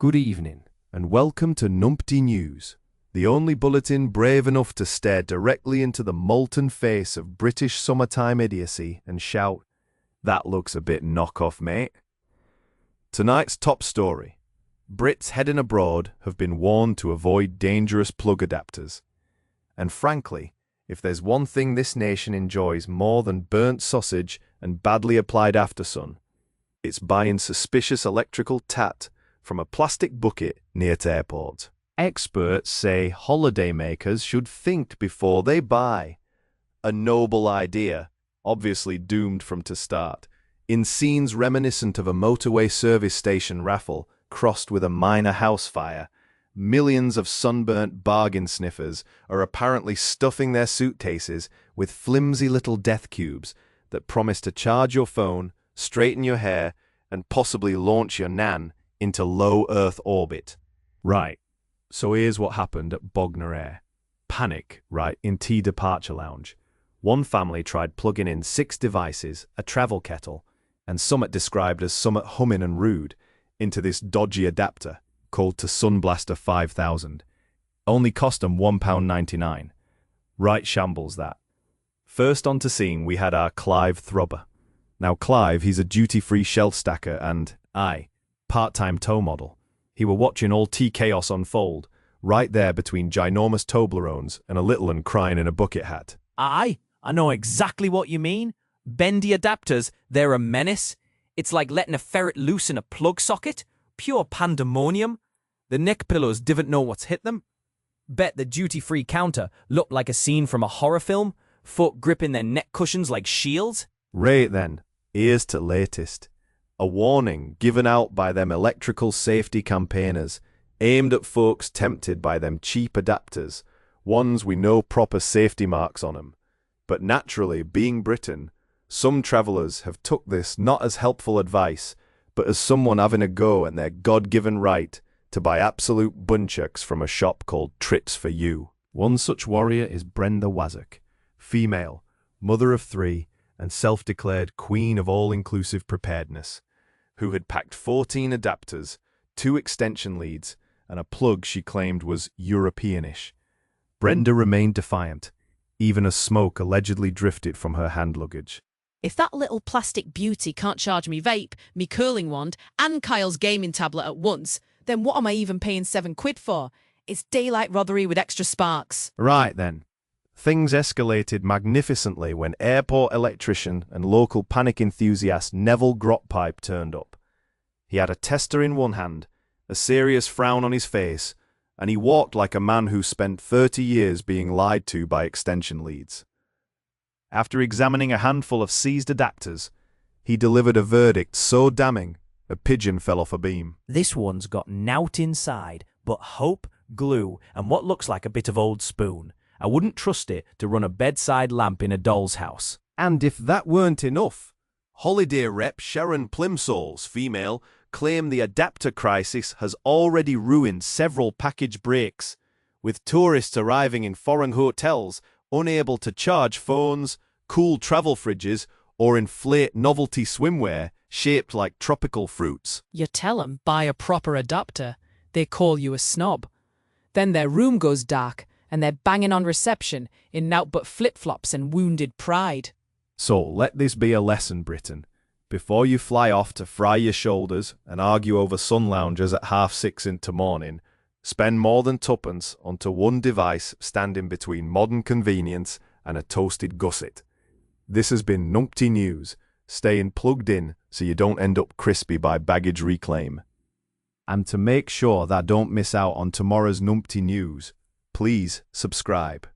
Good evening, and welcome to Numpty News, the only bulletin brave enough to stare directly into the molten face of British summertime idiocy and shout, "That looks a bit knock-off, mate." Tonight's top story: Brits heading abroad have been warned to avoid dangerous plug adapters. And frankly, if there's one thing this nation enjoys more than burnt sausage and badly applied aftersun, it's buying suspicious electrical tat from a plastic bucket near to airports. Experts say holidaymakers should think before they buy. A noble idea, obviously doomed from to start, in scenes reminiscent of a motorway service station raffle crossed with a minor house fire. Millions of sunburnt bargain sniffers are apparently stuffing their suitcases with flimsy little death cubes that promise to charge your phone, straighten your hair, and possibly launch your nan into low Earth orbit. Right, so here's what happened at Bognor Air. Panic, right, in T departure lounge. One family tried plugging in 6 devices, a travel kettle, and summit described as summit humming and rude, into this dodgy adapter, called to Sunblaster 5000. Only cost them £1.99. Right shambles that. First onto scene we had our Clive Throbber. Now Clive, he's a duty-free shelf stacker and, part-time tow model. He were watching all tea chaos unfold, right there between ginormous Toblerones and a little un crying in a bucket hat. I know exactly what you mean. Bendy adapters, they're a menace. It's like letting a ferret loose in a plug socket. Pure pandemonium. The neck pillows didn't know what's hit them. Bet the duty-free counter looked like a scene from a horror film, folk gripping their neck cushions like shields. Right then, here's to latest. A warning given out by them electrical safety campaigners, aimed at folks tempted by them cheap adapters, ones with no proper safety marks on them. But naturally, being Britain, some travellers have took this not as helpful advice, but as someone having a go at their God-given right to buy absolute bunchucks from a shop called Trits for You. One such warrior is Brenda Wazzock, female, mother of 3, and self-declared queen of all-inclusive preparedness, who had packed 14 adapters, 2 extension leads, and a plug she claimed was Europeanish. Brenda remained defiant, even as smoke allegedly drifted from her hand luggage. If that little plastic beauty can't charge me vape, me curling wand, and Kyle's gaming tablet at once, then what am I even paying £7 for? It's daylight robbery with extra sparks. Right then. Things escalated magnificently when airport electrician and local panic enthusiast Neville Grotpipe turned up. He had a tester in one hand, a serious frown on his face, and he walked like a man who spent 30 years being lied to by extension leads. After examining a handful of seized adapters, he delivered a verdict so damning, a pigeon fell off a beam. This one's got nout inside, but hope, glue, and what looks like a bit of old spoon. I wouldn't trust it to run a bedside lamp in a doll's house. And if that weren't enough, holiday rep Sharon Plimsolls, female, claimed the adapter crisis has already ruined several package breaks, with tourists arriving in foreign hotels unable to charge phones, cool travel fridges, or inflate novelty swimwear shaped like tropical fruits. You tell 'em buy a proper adapter, they call you a snob. Then their room goes dark, and they're banging on reception in nout but flip-flops and wounded pride. So let this be a lesson, Britain. Before you fly off to fry your shoulders and argue over sun loungers at 6:30 into morning, spend more than 2pence onto one device standing between modern convenience and a toasted gusset. This has been Numpty News, staying plugged in so you don't end up crispy by baggage reclaim. And to make sure that don't miss out on tomorrow's Numpty News, please subscribe.